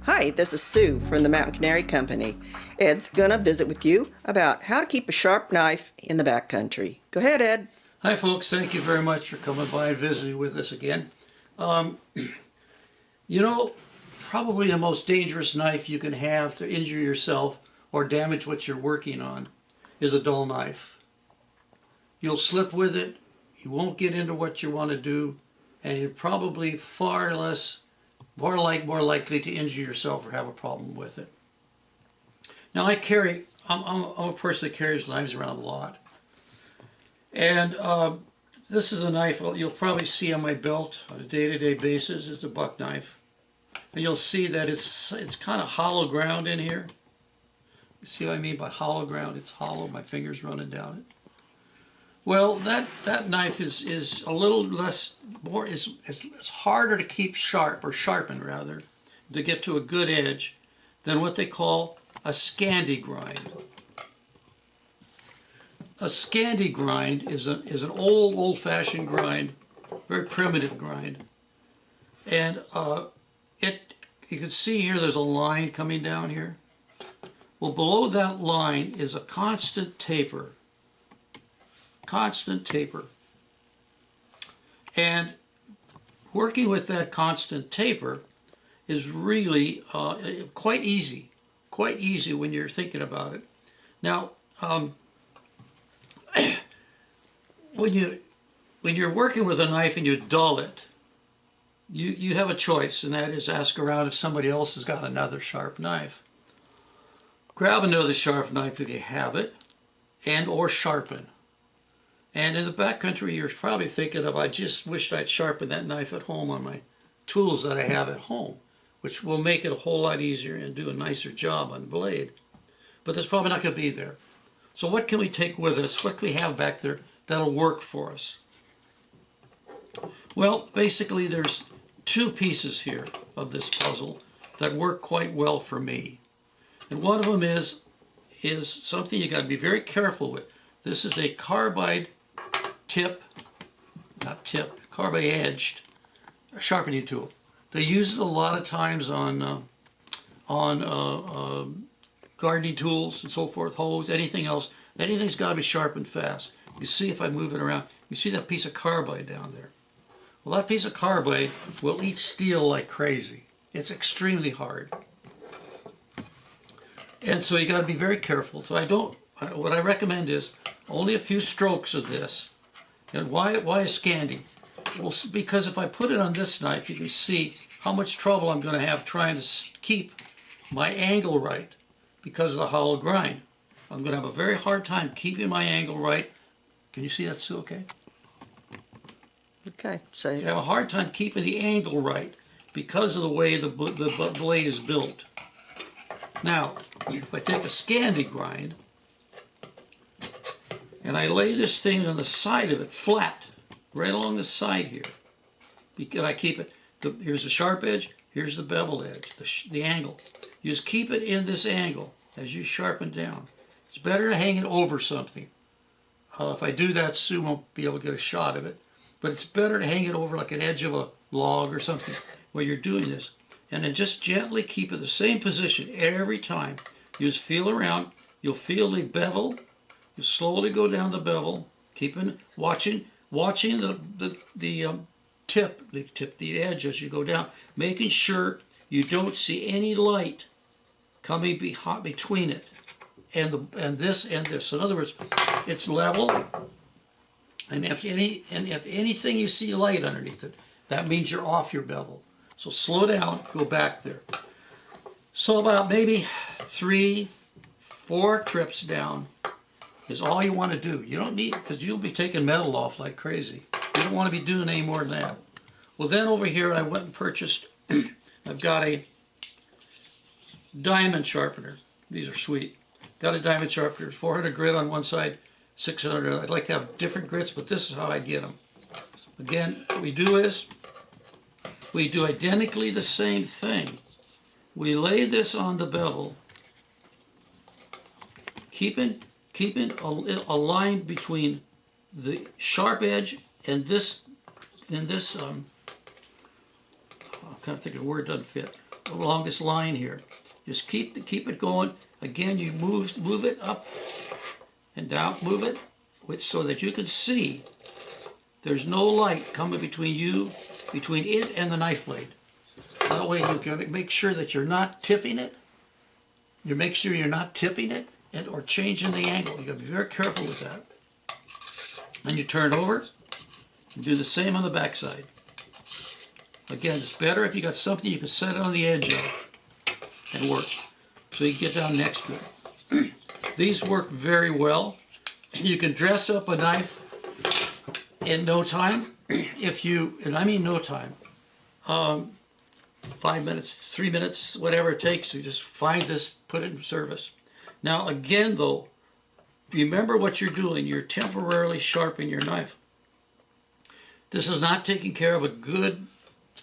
Hi, this is Sue from the Mountain Canary Company. Ed's gonna visit with you about how to keep a sharp knife in the backcountry. Go ahead, Ed. Hi folks, thank you very much for coming by and visiting with us again. You know, probably the most dangerous knife you can have to injure yourself or damage what you're working on is a dull knife. You'll slip with it, you won't get into what you want to do, and you're probably more likely to injure yourself or have a problem with it. Now I'm a person that carries knives around a lot. And this is a knife you'll probably see on my belt on a day-to-day basis. It's a buck knife. And you'll see that it's kind of hollow ground in here. You see what I mean by hollow ground? It's hollow, my finger's running down it. Well, that knife is a little it's harder to keep sharp, or sharpen rather, to get to a good edge than what they call a Scandi grind. A Scandi grind is an old-fashioned grind, very primitive grind, and you can see here there's a line coming down here. Well, below that line is a constant taper. And working with that constant taper is really quite easy when you're thinking about it. Now, when you're working with a knife and you dull it, you have a choice, and that is ask around if somebody else has got another sharp knife. Grab another sharp knife if you have it, and or sharpen. And in the backcountry, you're probably thinking of, I just wished I'd sharpened that knife at home on my tools that I have at home, which will make it a whole lot easier and do a nicer job on the blade. But that's probably not going to be there. So what can we take with us? What can we have back there that'll work for us? Well, basically there's two pieces here of this puzzle that work quite well for me. And one of them is something you got to be very careful with. This is a carbide carbide edged sharpening tool. They use it a lot of times on gardening tools and so forth, hoes, anything else. Anything's got to be sharpened fast. You see, if I move it around, you see that piece of carbide down there. Well, that piece of carbide will eat steel like crazy. It's extremely hard. And so you got to be very careful. So what I recommend is only a few strokes of this. And why a Scandi? Well, because if I put it on this knife, you can see how much trouble I'm going to have trying to keep my angle right because of the hollow grind. I'm going to have a very hard time keeping my angle right. Can you see that, Sue, okay? Okay, so you have a hard time keeping the angle right because of the way the blade is built. Now, if I take a Scandi grind and I lay this thing on the side of it flat, right along the side here, because I keep it, here's the sharp edge, here's the bevel edge, the angle. You just keep it in this angle as you sharpen down. It's better to hang it over something. If I do that, Sue won't be able to get a shot of it. But it's better to hang it over like an edge of a log or something where you're doing this. And then just gently keep it the same position every time. You just feel around. You'll feel the bevel. You slowly go down the bevel, watching the edge as you go down, making sure you don't see any light coming between it and this. So in other words, it's level. And if anything you see light underneath it, that means you're off your bevel. So slow down, go back there. So about maybe 3-4 trips down is all you want to do. You don't need, because you'll be taking metal off like crazy. You don't want to be doing any more than that. Well, then over here I went and purchased, I've got a diamond sharpener. These are sweet. Got a diamond sharpener, 400 grit on one side, 600. I'd like to have different grits, but this is how I get them. Again, what we do is, we do identically the same thing. We lay this on the bevel, keeping a line between the sharp edge and this, I can't think of the word, doesn't fit, along this line here. Just keep it going. Again, you move it up and down, move it so that you can see there's no light coming between it and the knife blade. That way you can make sure that you're not tipping it. You make sure you're not tipping it or changing the angle. You gotta be very careful with that. And you turn it over and do the same on the back side. Again, it's better if you got something you can set it on the edge of and work. So you can get down next to it. These work very well. You can dress up a knife in no time, and I mean no time, 5 minutes, 3 minutes, whatever it takes. You just find this, put it in service. Now again though, remember what you're doing. You're temporarily sharpening your knife. This is not taking care of a good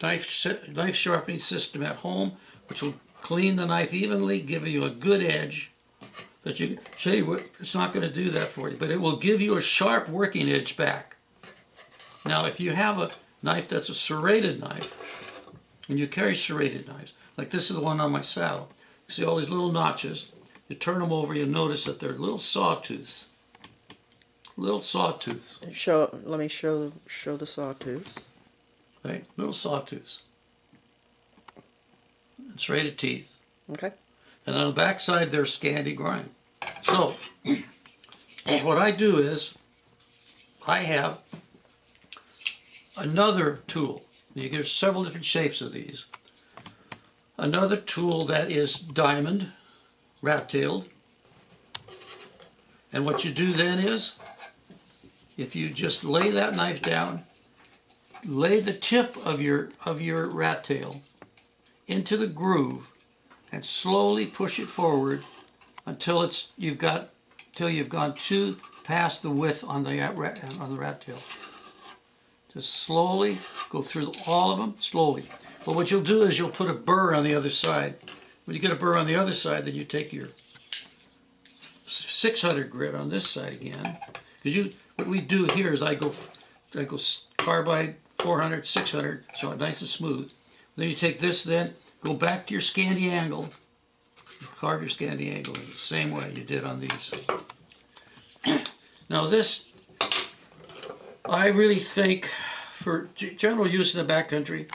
knife sharpening system at home, which will clean the knife evenly, give you a good edge. That you show you, it's not going to do that for you, but it will give you a sharp working edge back. Now, if you have a knife that's a serrated knife, and you carry serrated knives, like this is the one on my saddle, you see all these little notches. You turn them over, you'll notice that they're little sawtooths. Little sawtooths. Let me show the sawtooth. Right, little sawtooths. And serrated teeth. Okay. And on the back side, they're Scandi grind. So, what I do is, I have another tool. You get several different shapes of these. Another tool that is diamond, rat-tailed. And what you do then is, if you just lay that knife down, lay the tip of your rat tail into the groove, and slowly push it forward until you've gone past the width on the rat tail. Just slowly go through all of them, slowly. But what you'll do is you'll put a burr on the other side. When you get a burr on the other side, then you take your 600 grit on this side again. Because what we do here is I go carbide 400, 600, so it's nice and smooth. Then you take this, then go back to your Scandi angle, carve your Scandi angle in the same way you did on these. Now this, I really think, for general use in the backcountry,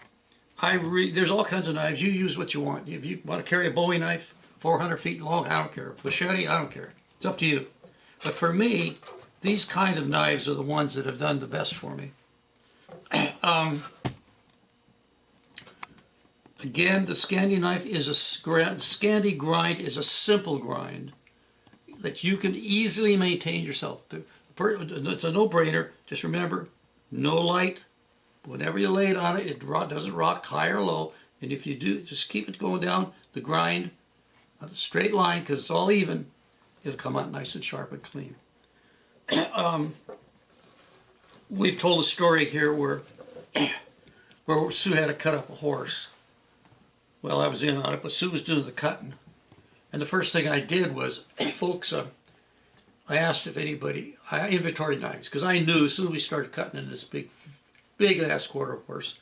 there's all kinds of knives. You use what you want. If you want to carry a Bowie knife, 400 feet long, I don't care. Machete, I don't care. It's up to you. But for me, these kind of knives are the ones that have done the best for me. Again, the Scandi knife is Scandi grind is a simple grind that you can easily maintain yourself. It's a no-brainer. Just remember, no light. Whenever you lay it on it, it doesn't rock high or low. And if you do, just keep it going down the grind on a straight line, because it's all even. It'll come out nice and sharp and clean. We've told a story here where Sue had to cut up a horse. Well, I was in on it, but Sue was doing the cutting. And the first thing I did was, folks, I asked if I inventoried knives, because I knew as soon as we started cutting in this big ass quarter horse,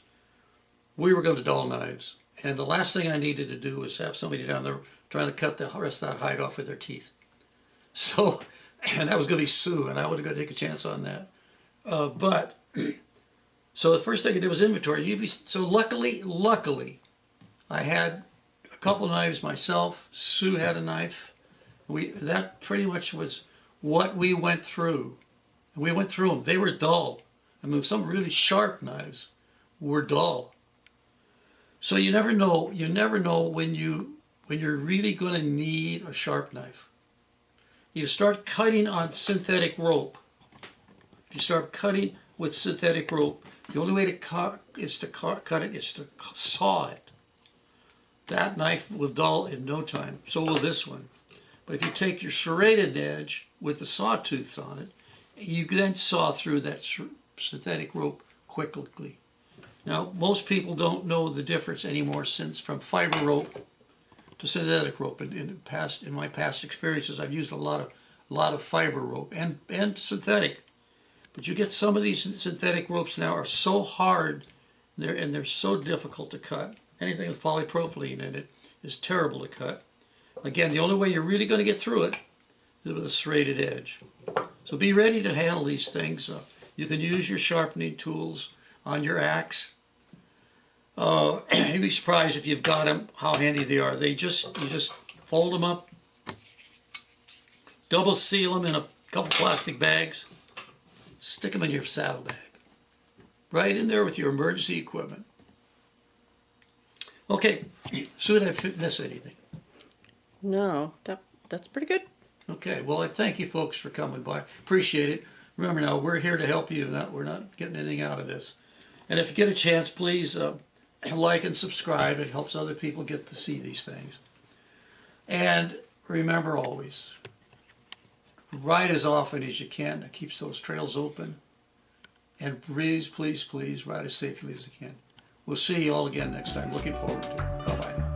we were going to dull knives. And the last thing I needed to do was have somebody down there trying to cut the rest of that hide off with their teeth. So, and that was going to be Sue, and I wasn't going to take a chance on that. So the first thing I did was inventory. So luckily, I had a couple of knives myself. Sue had a knife. That pretty much was what we went through. And we went through them. They were dull. I mean, some really sharp knives were dull. So you never know. You never know when you're really going to need a sharp knife. You start cutting on synthetic rope. If you start cutting with synthetic rope, the only way to cut it is to saw it. That knife will dull in no time. So will this one. But if you take your serrated edge with the sawtooths on it, you then saw through that synthetic rope quickly. Now, most people don't know the difference anymore since from fiber rope to synthetic rope. In my past experiences, I've used a lot of fiber rope and synthetic. But you get some of these synthetic ropes now are so hard, they're so difficult to cut. Anything with polypropylene in it is terrible to cut. Again, the only way you're really going to get through it is with a serrated edge. So be ready to handle these things. You can use your sharpening tools on your axe. You'd be surprised if you've got them, how handy they are. You just fold them up, double seal them in a couple plastic bags, stick them in your saddlebag, right in there with your emergency equipment. Okay, Sue, did I miss anything? No, that's pretty good. Okay, well, I thank you folks for coming by. Appreciate it. Remember now, we're here to help you. We're not getting anything out of this. And if you get a chance, please like and subscribe. It helps other people get to see these things. And remember always, ride as often as you can. That keeps those trails open. And please, please, please ride as safely as you can. We'll see you all again next time. Looking forward to it. Bye-bye now.